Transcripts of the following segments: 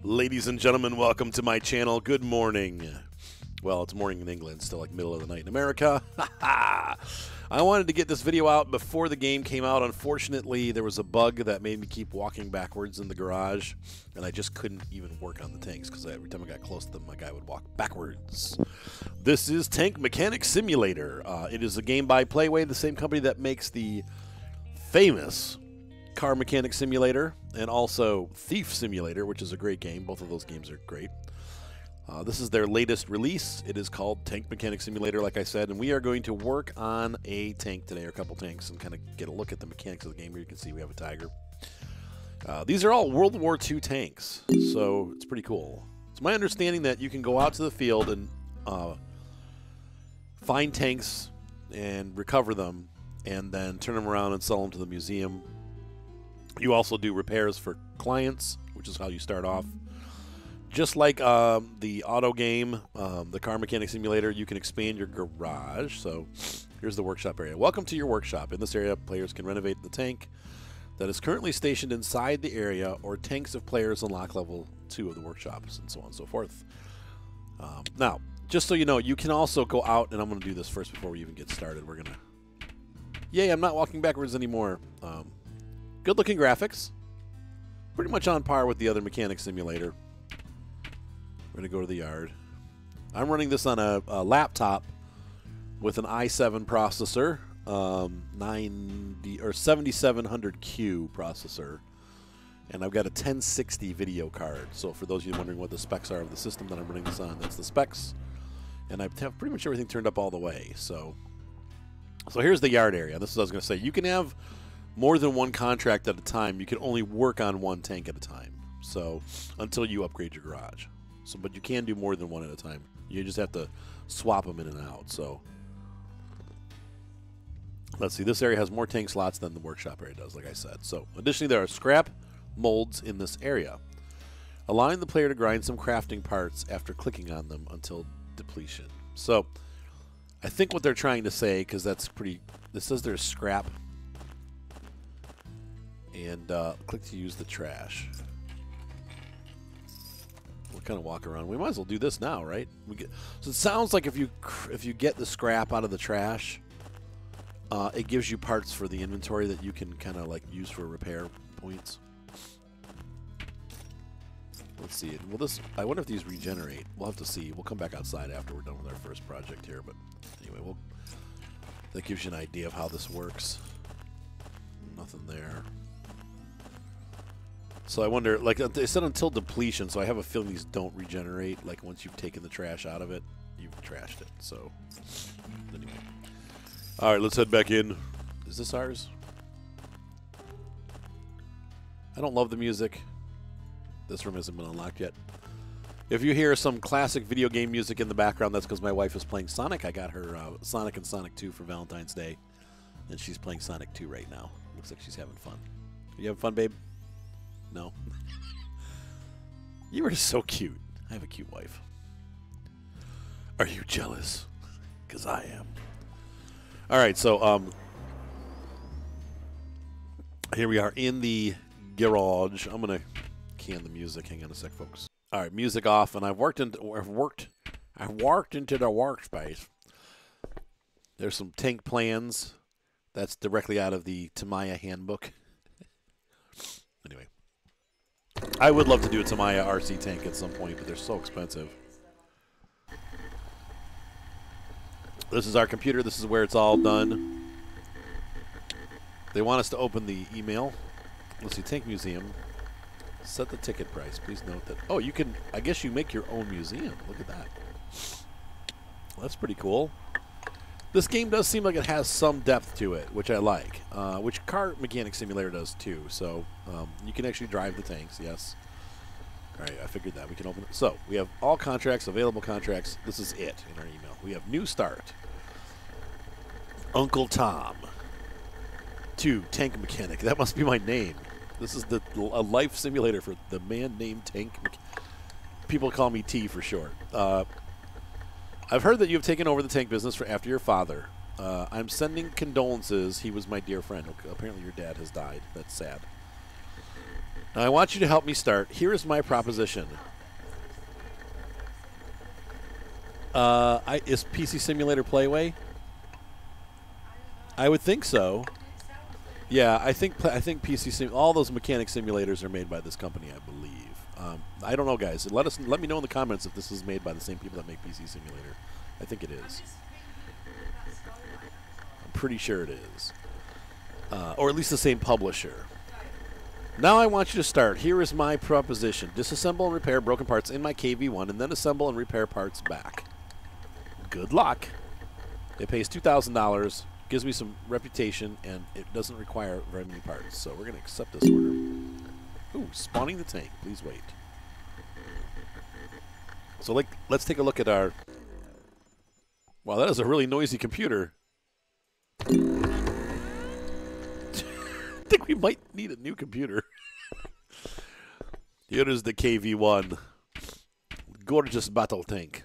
Ladies and gentlemen, welcome to my channel. Good morning. Well, it's morning in England, still like middle of the night in America. I wanted to get this video out before the game came out. Unfortunately, there was a bug that made me keep walking backwards in the garage, and I just couldn't even work on the tanks because every time I got close to them, my guy would walk backwards. This is Tank Mechanic Simulator. It is a game by PlayWay, the same company that makes the famous Car Mechanic Simulator and also Thief Simulator, which is a great game. Both of those games are great. This is their latest release. It is called Tank Mechanic Simulator, like I said, and we are going to work on a tank today, or a couple tanks, and kind of get a look at the mechanics of the game. Here you can see we have a Tiger. These are all World War II tanks, so it's pretty cool. It's my understanding that you can go out to the field and find tanks and recover them, and then turn them around and sell them to the museum. You also do repairs for clients, which is how you start off. Just like the auto game, the Car Mechanic Simulator, you can expand your garage. So here's the workshop area. Welcome to your workshop. In this area, players can renovate the tank that is currently stationed inside the area, or tanks of players unlock level 2 of the workshops, and so on and so forth. Now, just so you know, you can also go out, and I'm going to do this first before we even get started. We're going to... Yay, I'm not walking backwards anymore. Good-looking graphics. Pretty much on par with the other Mechanic Simulator. We're going to go to the yard. I'm running this on a laptop with an i7 processor, 7700Q processor, and I've got a 1060 video card. So for those of you wondering what the specs are of the system that I'm running this on, that's the specs. And I have pretty much everything turned up all the way. So here's the yard area. This is what I was going to say. You can have more than one contract at a time. You can only work on one tank at a time. So until you upgrade your garage. So, but you can do more than one at a time. You just have to swap them in and out. So let's see. This area has more tank slots than the workshop area does, like I said. So additionally, there are scrap molds in this area, allowing the player to grind some crafting parts after clicking on them until depletion. So I think what they're trying to say, because that's pretty... This says there's scrap. And click to use the trash. We'll kind of walk around. We might as well do this now, right? So it sounds like if you get the scrap out of the trash, it gives you parts for the inventory that you can kind of like use for repair points. Let's see. Well, this, I wonder if these regenerate. We'll have to see. We'll come back outside after we're done with our first project here. But anyway, that gives you an idea of how this works. Nothing there. So I wonder, like they said, until depletion, so I have a feeling these don't regenerate. Like once you've taken the trash out of it, you've trashed it. So anyway. All right, let's head back in. Is this ours? I don't love the music. This room hasn't been unlocked yet. If you hear some classic video game music in the background, that's because my wife is playing Sonic. I got her Sonic and Sonic 2 for Valentine's Day, and she's playing Sonic 2 right now. Looks like she's having fun. Are you having fun, babe? No. You are so cute. I have a cute wife. Are you jealous? Because I am. All right, so here we are in the garage. I'm gonna can the music. Hang on a sec, folks. All right, music off, and I've walked into the workspace. There's some tank plans. That's directly out of the Tamiya handbook. Anyway. I would love to do a Tamiya RC tank at some point, but they're so expensive. This is our computer. This is where it's all done. They want us to open the email. Let's see, Tank Museum. Set the ticket price. Please note that... Oh, you can... I guess you make your own museum. Look at that. That's pretty cool. This game does seem like it has some depth to it, which I like, which Car Mechanic Simulator does too. So you can actually drive the tanks, yes. All right, I figured that. We can open it. So we have all contracts, available contracts. This is it in our email. We have New Start, Uncle Tom, 2, Tank Mechanic. That must be my name. This is a life simulator for the man named Tank Mechanic. People call me T for short. I've heard that you have taken over the tank business after your father. I'm sending condolences. He was my dear friend. Apparently your dad has died. That's sad. Now, I want you to help me start. Here is my proposition. Is PC Simulator PlayWay? I would think so. Yeah, I think PC Sim, all those mechanic simulators are made by this company, I believe. I don't know, guys. Let me know in the comments if this is made by the same people that make PC Simulator. I think it is. I'm pretty sure it is, or at least the same publisher. Now I want you to start. Here is my proposition: disassemble and repair broken parts in my KV1, and then assemble and repair parts back. Good luck. It pays $2,000. Gives me some reputation, and it doesn't require very many parts. So we're going to accept this order. Ooh, spawning the tank. Please wait. So let's take a look at our... Wow, that is a really noisy computer. I think we might need a new computer. Here is the KV-1. Gorgeous battle tank.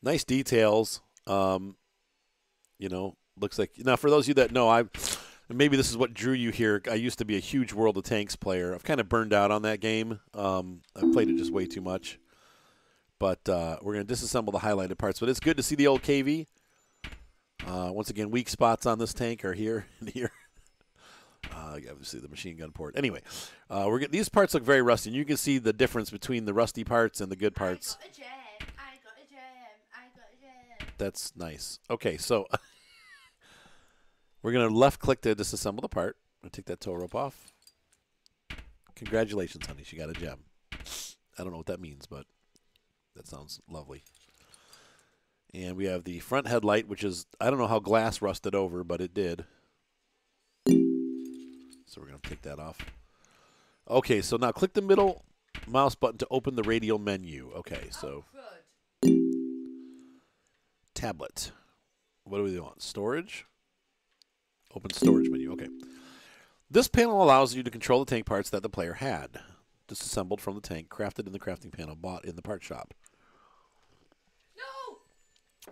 Nice details. You know, looks like... Now, for those of you that know, maybe this is what drew you here. I used to be a huge World of Tanks player. I've kind of burned out on that game. I've played it just way too much. But we're going to disassemble the highlighted parts. But it's good to see the old KV. Once again, weak spots on this tank are here and here. Obviously, the machine gun port. Anyway, these parts look very rusty. And you can see the difference between the rusty parts and the good parts. I got a gem. That's nice. Okay, so we're going to left-click to disassemble the part. I'm going to take that tow rope off. Congratulations, honey. She got a gem. I don't know what that means, but that sounds lovely. And we have the front headlight, which is, I don't know how glass rusted over, but it did. So we're going to take that off. Okay, so now click the middle mouse button to open the radial menu. Okay, so... Tablet. What do we want? Storage? Open storage menu. Okay. This panel allows you to control the tank parts that the player had. Disassembled from the tank, crafted in the crafting panel, bought in the part shop. No!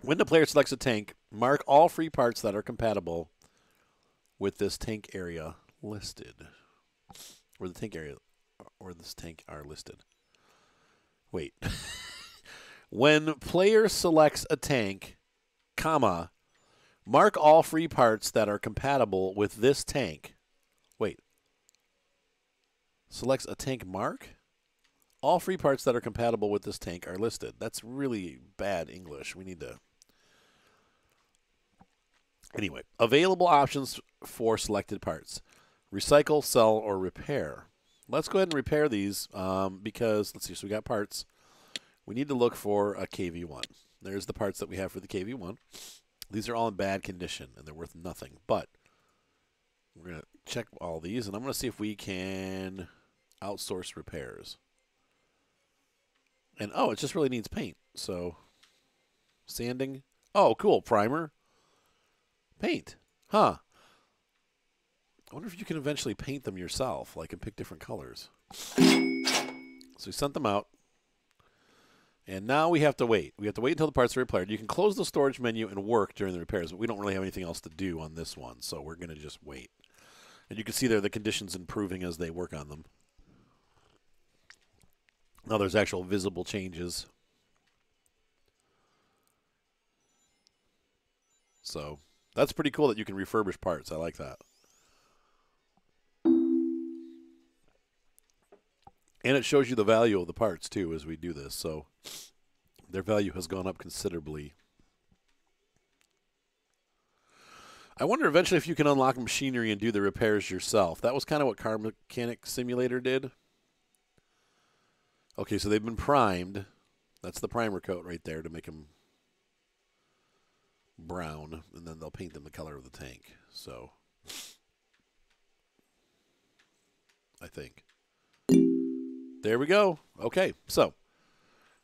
When the player selects a tank, mark all free parts that are compatible with this tank area listed. Or the tank area, or this tank are listed. Wait. When player selects a tank, comma, mark all free parts that are compatible with this tank. Wait. Selects a tank mark? All free parts that are compatible with this tank are listed. That's really bad English. We need to... Anyway, available options for selected parts. Recycle, sell, or repair. Let's go ahead and repair these because, let's see, so we got parts. We need to look for a KV-1. There's the parts that we have for the KV-1. These are all in bad condition, and they're worth nothing. But we're going to check all these, and I'm going to see if we can outsource repairs. And, oh, it just really needs paint. So, sanding. Oh, cool. Primer. Paint. Huh. I wonder if you can eventually paint them yourself, like, and pick different colors. So we sent them out. And now we have to wait. We have to wait until the parts are repaired. You can close the storage menu and work during the repairs, but we don't really have anything else to do on this one, so we're going to just wait. And you can see there the conditions improving as they work on them. Now there's actual visible changes. So that's pretty cool that you can refurbish parts. I like that. And it shows you the value of the parts, too, as we do this. So their value has gone up considerably. I wonder eventually if you can unlock machinery and do the repairs yourself. That was kind of what Car Mechanic Simulator did. Okay, so they've been primed. That's the primer coat right there to make them brown. And then they'll paint them the color of the tank. So, I think. There we go. Okay, so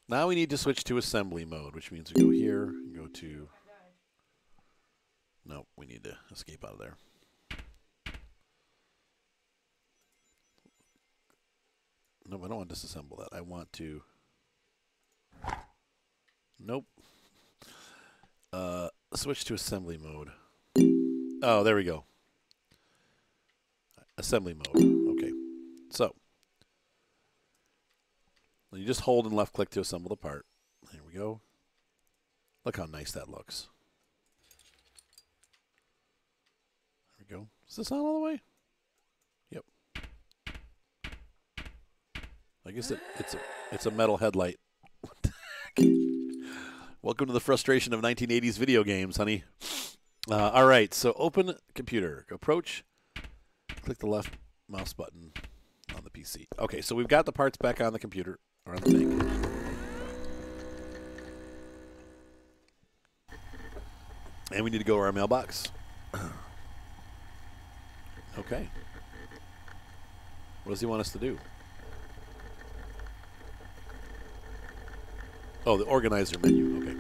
now we need to switch to assembly mode, which means we go here and go to... No, we need to escape out of there. No, I don't want to disassemble that. I want to... Nope. Switch to assembly mode. Oh, there we go. assembly mode. Okay. So you just hold and left click to assemble the part. There we go. Look how nice that looks. There we go. Is this on all the way? Yep. I guess it's a metal headlight. What the heck? Welcome to the frustration of 1980s video games, honey. All right, so open computer. Approach. Click the left mouse button on the PC. Okay, so we've got the parts back on the computer, or on the tank. And we need to go to our mailbox. Okay. What does he want us to do? Oh, the organizer menu. Okay.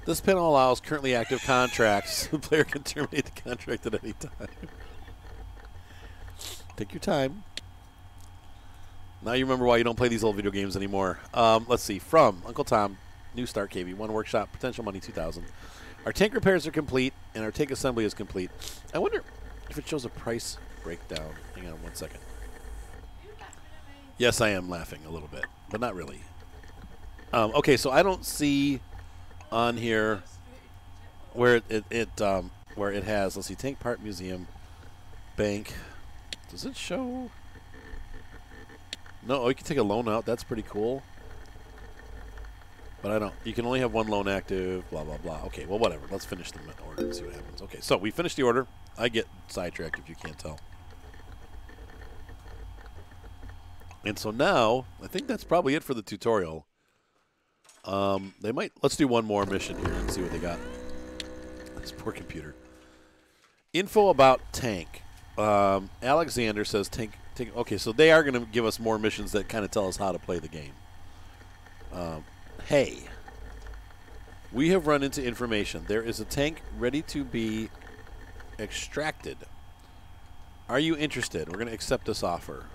This panel allows currently active contracts. The player can terminate the contract at any time. Take your time. Now you remember why you don't play these old video games anymore. Let's see. From Uncle Tom, New Start KB, One Workshop, Potential Money 2000. Our tank repairs are complete, and our tank assembly is complete. I wonder if it shows a price breakdown. Hang on 1 second. Yes, I am laughing a little bit, but not really. Okay, so I don't see on here where where it has. Let's see, tank part museum, bank. Does it show? No. Oh, you can take a loan out. That's pretty cool. But I don't. You can only have one loan active. Blah blah blah. Okay, well whatever. Let's finish the order and see what happens. Okay, so we finished the order. I get sidetracked if you can't tell. And so now I think that's probably it for the tutorial. They might. Let's do one more mission here and see what they got. This poor computer. Info about tank. Alexander says tank. Okay, so they are going to give us more missions that kind of tell us how to play the game. Hey, we have run into information. There is a tank ready to be extracted. Are you interested? We're going to accept this offer.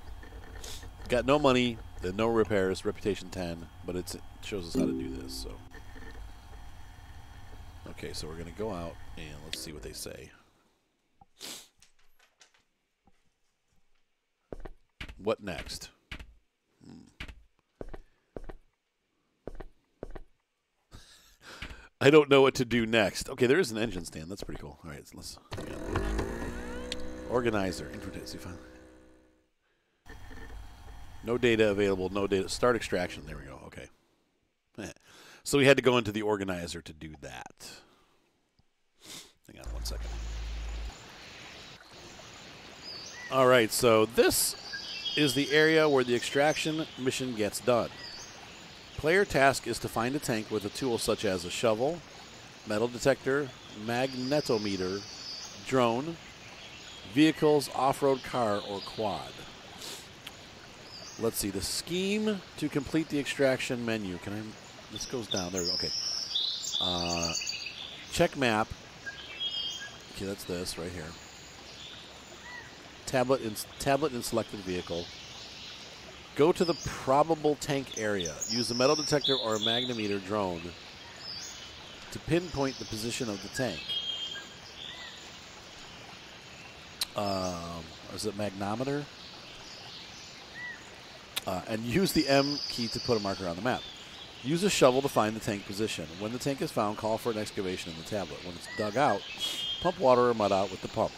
Got no money, no repairs, reputation 10, but it shows us how to do this. So, okay, so we're going to go out and let's see what they say. What next? I don't know what to do next. Okay, there is an engine stand. That's pretty cool. All right, so let's. Yeah. Organizer. Infotainment file. No data available. No data. Start extraction. There we go. Okay. So we had to go into the organizer to do that. Hang on 1 second. All right, so this is the area where the extraction mission gets done. Player task is to find a tank with a tool such as a shovel, metal detector, magnetometer, drone, vehicles, off-road car, or quad. Let's see, the scheme to complete the extraction menu. This goes down, there we go, okay. Check map. Okay, that's this right here. Tablet in selected vehicle. Go to the probable tank area. Use a metal detector or a magnetometer drone to pinpoint the position of the tank. Is it magnometer? And use the M key to put a marker on the map. Use a shovel to find the tank position. When the tank is found, call for an excavation in the tablet. When it's dug out, pump water or mud out with the pump.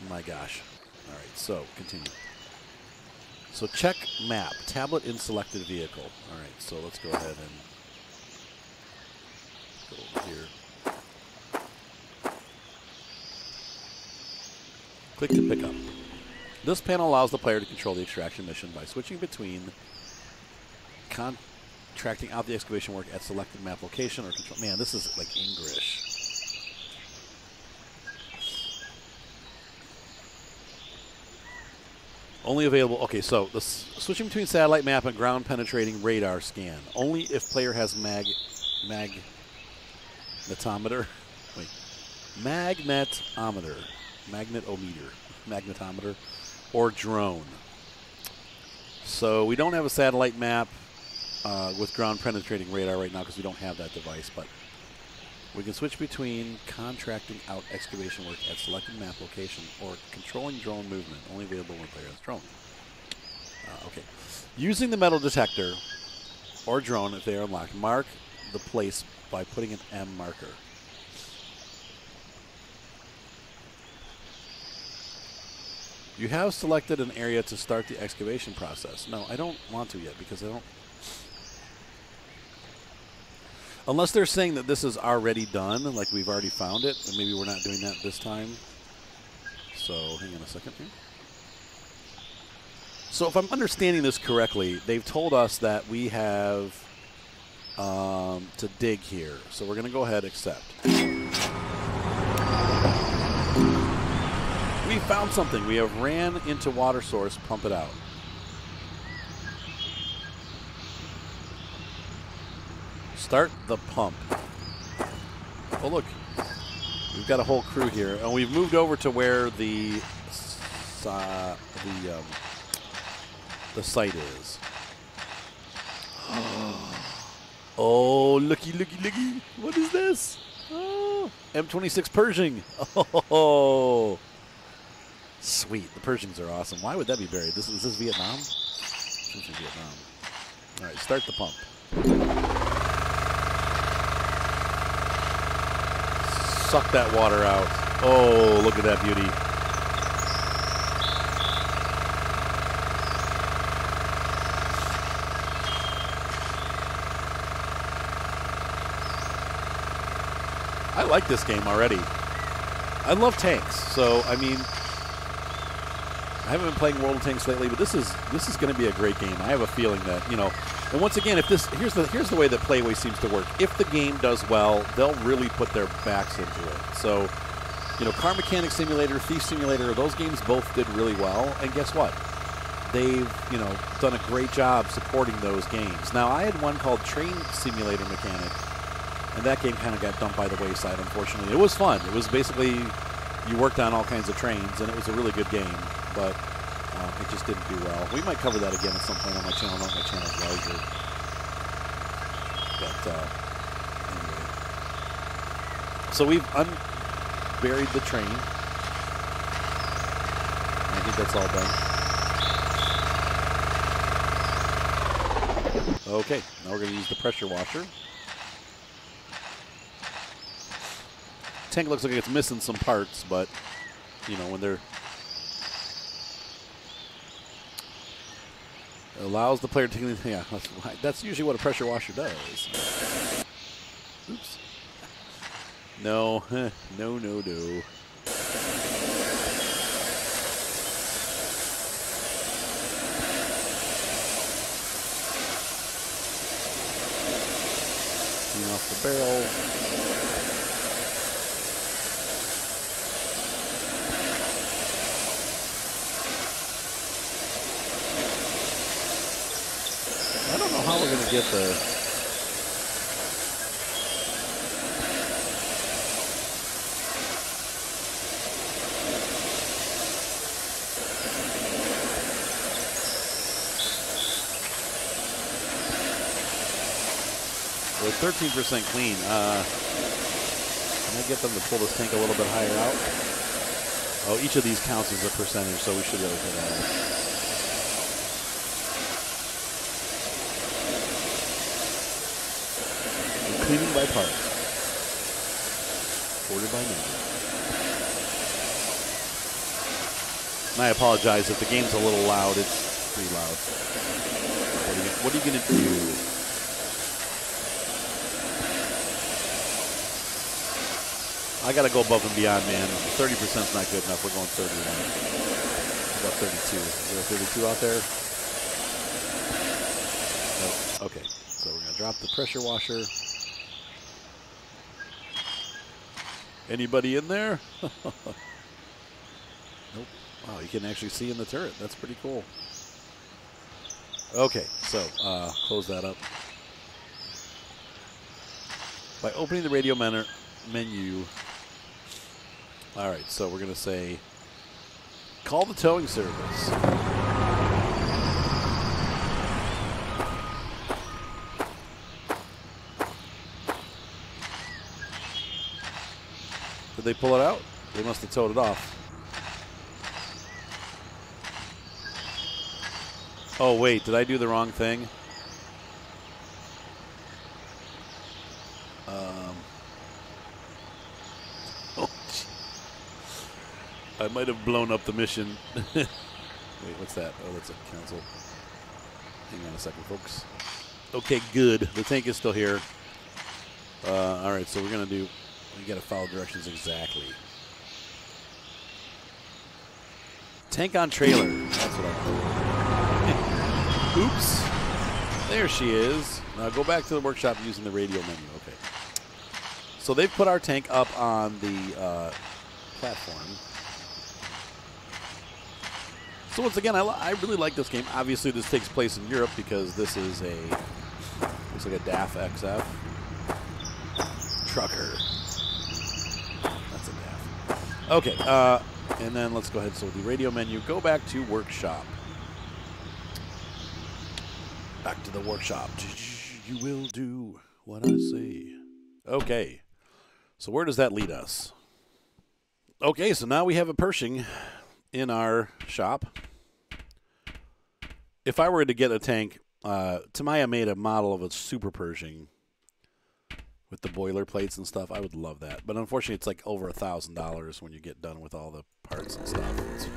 My gosh. All right, so continue. So check map, tablet in selected vehicle. All right, so let's go ahead and go over here. Click to pick up. This panel allows the player to control the extraction mission by switching between contracting out the excavation work at selected map location or control. Man, this is like English. Only available. Okay, so the switching between satellite map and ground penetrating radar scan. Only if player has magnetometer. Wait, magnetometer, or drone. So we don't have a satellite map with ground penetrating radar right now because we don't have that device. But We can switch between contracting out excavation work at selected map location or controlling drone movement. Only available when player has drone. Okay. Using the metal detector or drone if they are unlocked, mark the place by putting an M marker. You have selected an area to start the excavation process. No, I don't want to yet because I don't... Unless they're saying that this is already done, like we've already found it, and maybe we're not doing that this time. So, hang on a second here. So if I'm understanding this correctly, they've told us that we have to dig here. So we're going to go ahead and accept. We found something. We have ran into water source, pump it out. Start the pump. Oh, look. We've got a whole crew here. And we've moved over to where the site is. Oh, looky, looky, looky. What is this? Oh, M26 Pershing. Oh, sweet. The Pershings are awesome. Why would that be buried? Is this Vietnam? This is Vietnam. All right, start the pump. Suck that water out. Oh, look at that beauty. I like this game already. I love tanks, so I mean, I haven't been playing World of Tanks lately, but this is going to be a great game. I have a feeling that, you know, and once again, if this here's the way that PlayWay seems to work. If the game does well, they'll really put their backs into it. So, you know, Car Mechanic Simulator, Thief Simulator, those games both did really well, and guess what? They've, you know, done a great job supporting those games. Now, I had one called Train Simulator Mechanic. And that game kind of got dumped by the wayside, unfortunately. It was fun. It was basically, you worked on all kinds of trains, and it was a really good game, but it just didn't do well. We might cover that again at some point on my channel. Not my channel's larger. But anyway. So we've unburied the train. I think that's all done. Okay, now we're going to use the pressure washer. Tank looks like it's missing some parts, but you know, when they're allows the player to that's usually what a pressure washer does. Oops. No, no, no, no. Clean off the barrel. I don't know how we're going to get the... We're 13% clean. Can I get them to pull this tank a little bit higher out? Oh, each of these counts as a percentage, so we should be able to do that. Cleaning by parts. Ordered by number. And I apologize if the game's a little loud. It's pretty loud. What are you going to do? I got to go above and beyond, man. 30% is not good enough. We're going 31. About 32. Is there a 32 out there? Nope. Okay. So we're going to drop the pressure washer. Anybody in there? Nope. Wow, you can actually see in the turret. That's pretty cool. Okay, so close that up. By opening the radio menu. All right, so we're going to say, call the towing service. Did they pull it out? They must have towed it off. Oh, wait. Did I do the wrong thing? Oh, I might have blown up the mission. Wait, what's that? Oh, that's a cancel. Hang on a second, folks. Okay, good. The tank is still here. All right, so we're going to do... We got to follow directions exactly. Tank on trailer. That's what I do. Oops. There she is. Now go back to the workshop using the radio menu. Okay. So they've put our tank up on the platform. So once again, I really like this game. Obviously, this takes place in Europe because this is a looks like a DAF XF trucker. That's a DAF. Okay, and then let's go ahead. So the radio menu. Go back to workshop. Back to the workshop. You will do what I say. Okay. So where does that lead us? Okay, so now we have a Pershing in our shop. If I were to get a tank, Tamaya made a model of a Super Pershing with the boilerplates and stuff. I would love that. But unfortunately, it's like over $1,000 when you get done with all the parts and stuff. It's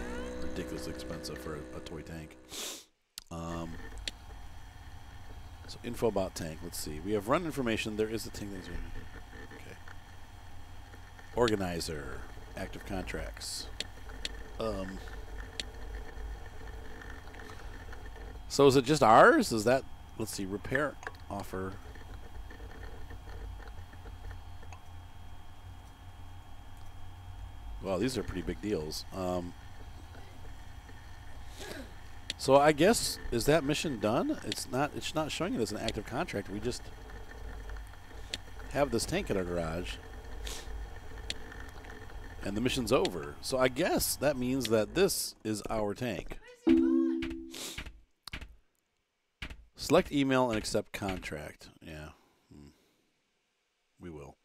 ridiculously expensive for a toy tank. So info about tank. Let's see. We have run information. There is a tank. Okay. Organizer. Active contracts. So is it just ours? Is that, let's see, repair offer. Wow, these are pretty big deals. So I guess, is that mission done? It's not showing it as an active contract. We just have this tank in our garage. And the mission's over. So I guess that means that this is our tank. Select email and accept contract. Yeah. We will.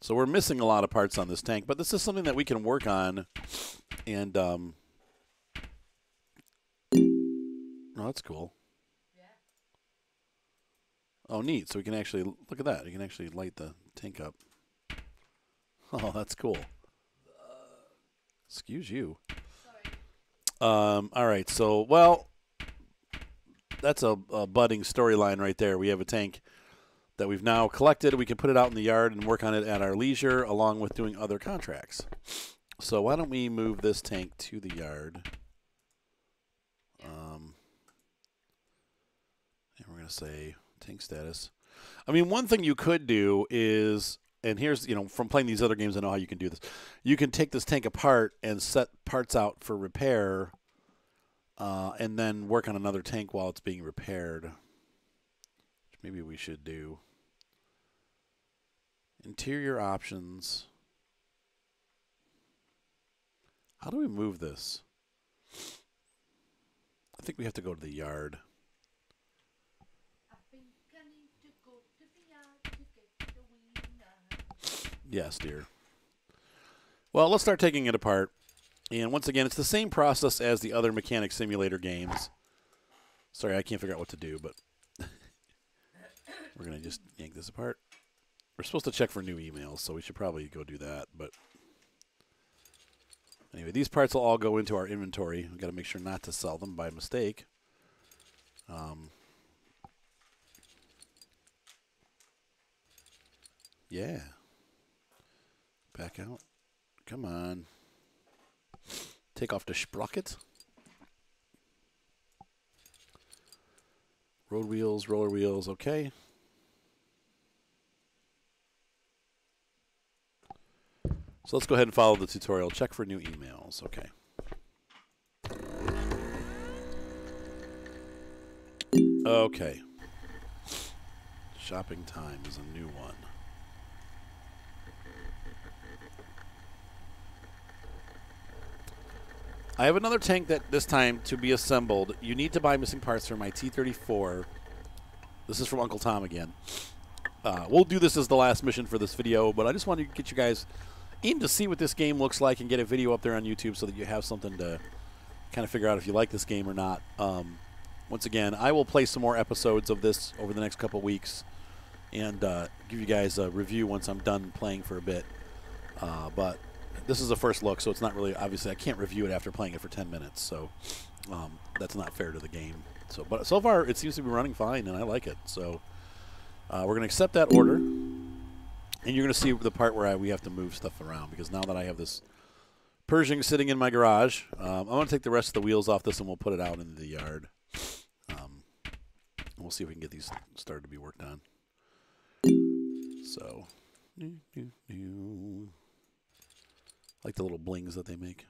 So we're missing a lot of parts on this tank, but this is something that we can work on. And, oh, that's cool. Oh, neat. So we can actually, look at that. You can actually light the tank up. Oh, that's cool. Excuse you. Sorry. All right. So, well, that's a budding storyline right there. We have a tank that we've now collected. We can put it out in the yard and work on it at our leisure along with doing other contracts. So why don't we move this tank to the yard? And we're going to say... tank status. I mean, one thing you could do is, and here's, from playing these other games, I know how you can do this. You can take this tank apart and set parts out for repair, and then work on another tank while it's being repaired. Which maybe we should do. Interior options. How do we move this? I think we have to go to the yard. Yes, dear. Well, let's start taking it apart. And once again, it's the same process as the other mechanic simulator games. Sorry, I can't figure out what to do, but we're going to just yank this apart. We're supposed to check for new emails, so we should probably go do that. But anyway, these parts will all go into our inventory. We've got to make sure not to sell them by mistake. Yeah. Back out. Come on. Take off the sprocket. Road wheels, roller wheels, okay. So let's go ahead and follow the tutorial. Check for new emails. Okay. Okay. Shopping time is a new one. I have another tank that this time to be assembled. You need to buy missing parts for my T-34. This is from Uncle Tom again. we'll do this as the last mission for this video, but I just wanted to get you guys in to see what this game looks like and get a video up there on YouTube so that you have something to kind of figure out if you like this game or not. Once again, I will play some more episodes of this over the next couple weeks and give you guys a review once I'm done playing for a bit. But this is a first look, so it's not really, obviously I can't review it after playing it for 10 minutes, so that's not fair to the game. So, but so far it seems to be running fine, and I like it. So we're going to accept that order, and you're going to see the part where we have to move stuff around, because now that I have this Pershing sitting in my garage, I'm going to take the rest of the wheels off this and we'll put it out into the yard. We'll see if we can get these started to be worked on. So, like the little blings that they make.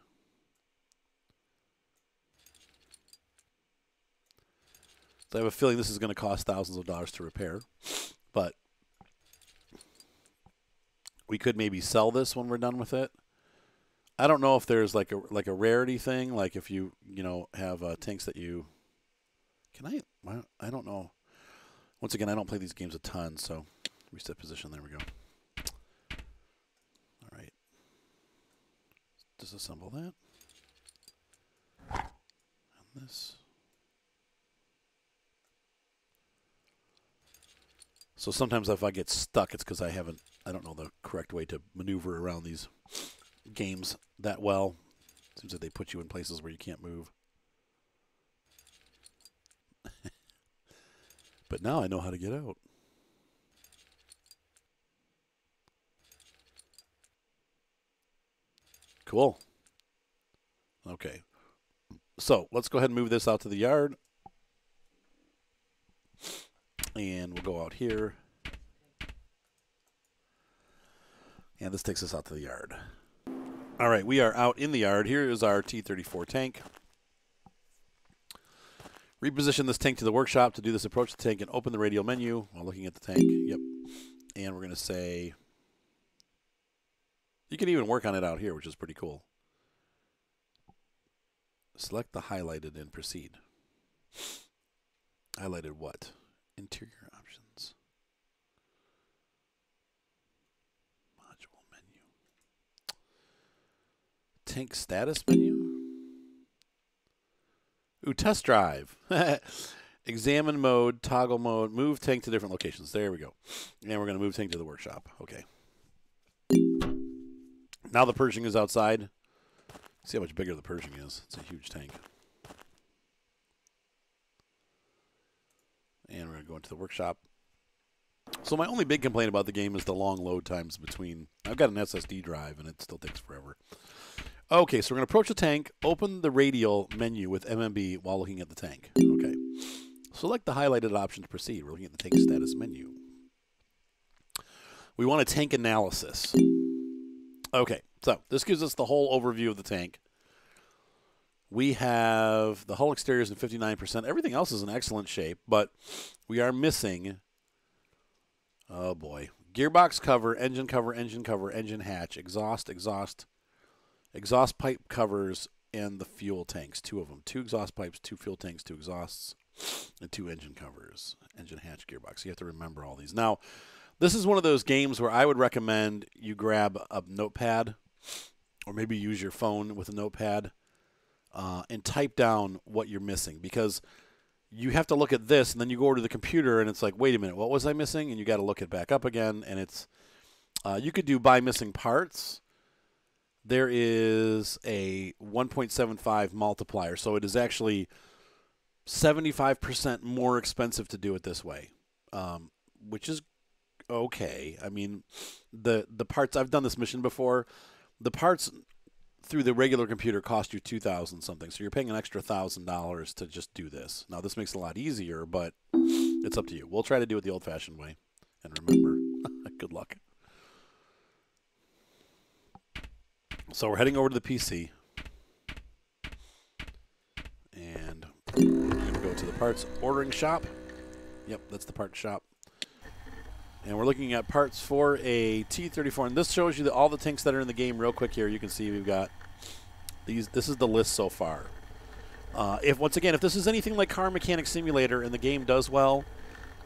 So I have a feeling this is going to cost thousands of dollars to repair, but we could maybe sell this when we're done with it. I don't know if there's like a rarity thing, like if you have tanks that you can I don't know. Once again, I don't play these games a ton, so reset position. There we go. All right, disassemble that and this. So sometimes if I get stuck, it's because I don't know the correct way to maneuver around these games that well. Seems like they put you in places where you can't move. But now I know how to get out. Cool. Okay. So let's go ahead and move this out to the yard. And we'll go out here. And this takes us out to the yard. All right, we are out in the yard. Here is our T-34 tank. Reposition this tank to the workshop. To do this, approach the tank and open the radial menu while looking at the tank. Yep. And we're going to say, you can even work on it out here, which is pretty cool. Select the highlighted and proceed. Highlighted what? Interior options. Module menu. Tank status menu. Ooh, test drive. Examine mode, toggle mode, move tank to different locations. There we go. And we're going to move tank to the workshop. Okay. Now the Pershing is outside. See how much bigger the Pershing is. It's a huge tank. And we're going to go into the workshop. So my only big complaint about the game is the long load times between. I've got an SSD drive, and it still takes forever. Okay, so we're going to approach the tank, open the radial menu with MMB while looking at the tank. Okay. Select the highlighted option to proceed. We're looking at the tank status menu. We want a tank analysis. Okay, so this gives us the whole overview of the tank. We have the hull exterior is in 59%. Everything else is in excellent shape, but we are missing, oh boy, gearbox cover, engine cover, engine hatch, exhaust pipe covers, and the fuel tanks, 2 of them. 2 exhaust pipes, 2 fuel tanks, 2 exhausts, and 2 engine covers, engine hatch, gearbox. You have to remember all these. Now, this is one of those games where I would recommend you grab a notepad or maybe use your phone with a notepad and type down what you're missing, because you have to look at this and then you go over to the computer and it's like, wait a minute, what was I missing? And you got to look it back up again. And it's you could do by missing parts. There is a 1.75 multiplier, so it is actually 75% more expensive to do it this way, which is okay. I mean, the parts, I've done this mission before. The parts through the regular computer cost you $2,000 something, so you're paying an extra $1,000 to just do this. Now, this makes it a lot easier, but it's up to you. We'll try to do it the old-fashioned way. And remember, good luck. So we're heading over to the PC. And we're going to go to the parts ordering shop. Yep, that's the parts shop. And we're looking at parts for a T-34. And this shows you all the tanks that are in the game real quick here. You can see we've got these. This is the list so far. Once again, if this is anything like Car Mechanic Simulator and the game does well,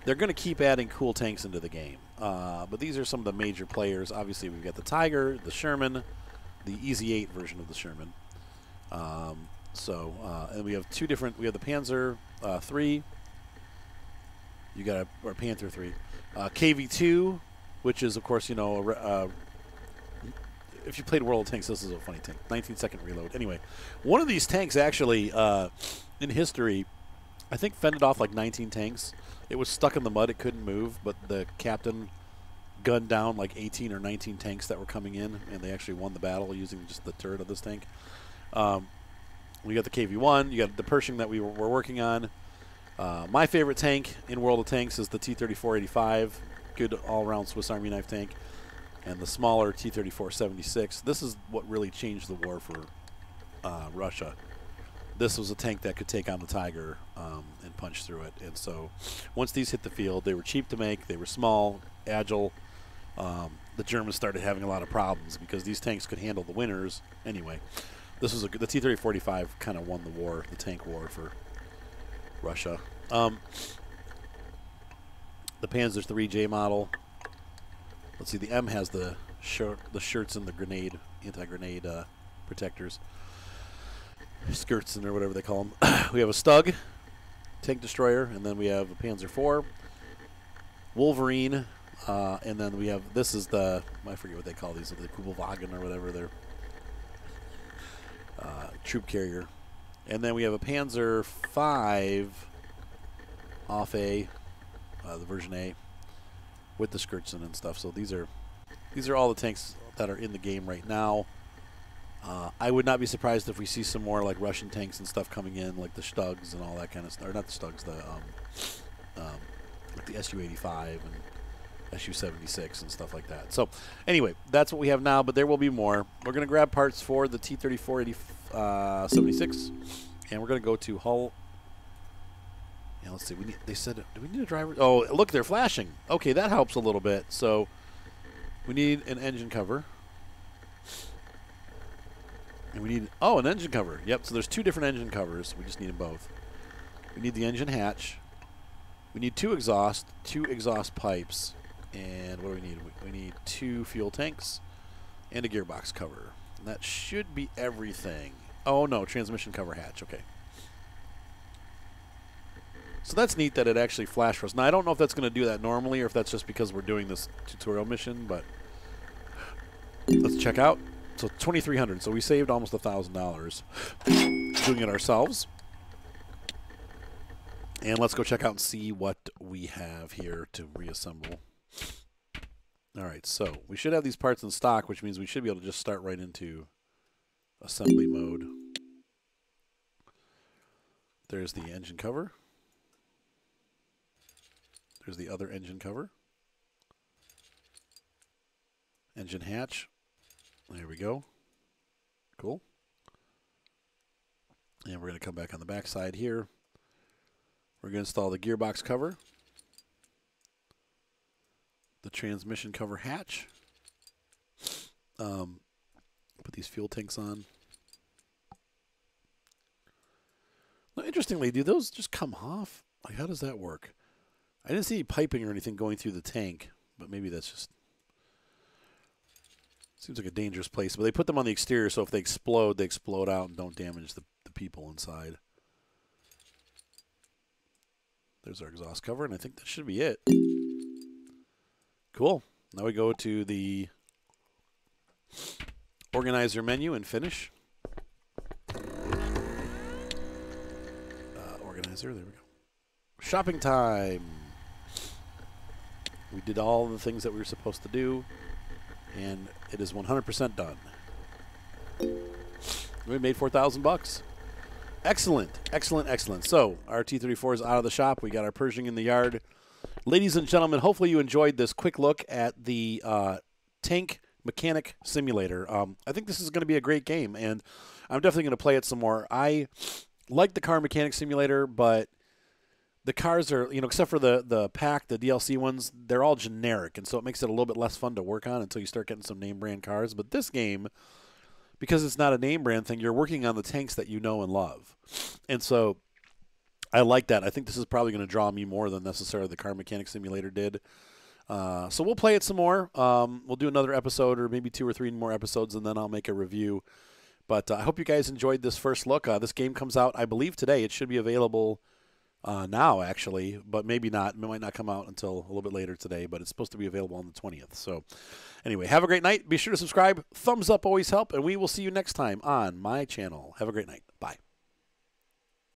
they're going to keep adding cool tanks into the game. But these are some of the major players. Obviously, we've got the Tiger, the Sherman, the Easy 8 version of the Sherman. And we have two different. We have the Panzer 3. You got or Panther 3, KV2, which is of course if you played World of Tanks, this is a funny tank. 19-second reload. Anyway, one of these tanks actually in history, I think fended off like 19 tanks. It was stuck in the mud; it couldn't move, but the captain gunned down like 18 or 19 tanks that were coming in, and they actually won the battle using just the turret of this tank. We got the KV1. You got the Pershing that we were working on. My favorite tank in World of Tanks is the T-34-85, good all-around Swiss Army knife tank, and the smaller T-34-76. This is what really changed the war for Russia. This was a tank that could take on the Tiger and punch through it. And so once these hit the field, they were cheap to make, they were small, agile. The Germans started having a lot of problems because these tanks could handle the winners. Anyway, this was the T-34-85 kind of won the war, the tank war for Russia. The Panzer 3J model. Let's see, the M has the shirts and the grenade, anti-grenade protectors, skirts or whatever they call them. We have a Stug tank destroyer, and then we have a Panzer 4, Wolverine, and then we have, this is the, I forget what they call these, the Kubelwagen or whatever, they're troop carrier. And then we have a Panzer 5 off A, the version A, with the skirts and stuff. So these are all the tanks that are in the game right now. I would not be surprised if we see some more like Russian tanks and stuff coming in, like the Stugs and all that kind of stuff. Or not the Stugs, like the Su-85 and Su-76 and stuff like that. So anyway, that's what we have now, but there will be more. We're going to grab parts for the T-34-76, and we're going to go to hull. Yeah, let's see. They said, do we need a driver? Oh, look, they're flashing. Okay, that helps a little bit. So we need an engine cover. And we need, an engine cover. Yep, so there's two different engine covers. We just need them both. We need the engine hatch. We need two exhaust pipes. And what do we need? We need two fuel tanks and a gearbox cover. And that should be everything. Oh, no, transmission cover hatch. Okay. So that's neat that it actually flashed for us. Now, I don't know if that's going to do that normally or if that's just because we're doing this tutorial mission, but let's check out. So $2,300. So we saved almost $1,000 doing it ourselves. And let's go check out and see what we have here to reassemble. All right, so we should have these parts in stock, which means we should be able to just start right into assembly mode. There's the engine cover. There's the other engine cover. Engine hatch. There we go. Cool. And we're going to come back on the back side here. We're going to install the gearbox cover, the transmission cover hatch, put these fuel tanks on. Now, interestingly, do those just come off? Like, how does that work? I didn't see any piping or anything going through the tank, but maybe that's just, seems like a dangerous place. But they put them on the exterior, so if they explode out and don't damage the people inside. There's our exhaust cover, and I think that should be it. Cool. Now we go to the organizer menu and finish. Organizer, there we go. Shopping time. We did all the things that we were supposed to do, and it is 100% done. We made $4,000. Excellent, excellent, excellent. So our T-34 is out of the shop. We got our Pershing in the yard. Ladies and gentlemen, hopefully you enjoyed this quick look at the Tank Mechanic Simulator. I think this is going to be a great game, and I'm definitely going to play it some more. I like the Car Mechanic Simulator, but the cars are, except for the pack, the DLC ones, they're all generic, and so it makes it a little bit less fun to work on until you start getting some name brand cars. But this game, because it's not a name brand thing, you're working on the tanks that you know and love. And so I like that. I think this is probably going to draw me more than necessarily the Car Mechanic Simulator did. So we'll play it some more. We'll do another episode or maybe 2 or 3 more episodes, and then I'll make a review. But I hope you guys enjoyed this first look. This game comes out, I believe, today. It should be available now, actually, but maybe not. It might not come out until a little bit later today, but it's supposed to be available on the 20th. So anyway, have a great night. Be sure to subscribe. Thumbs up always help, and we will see you next time on my channel. Have a great night.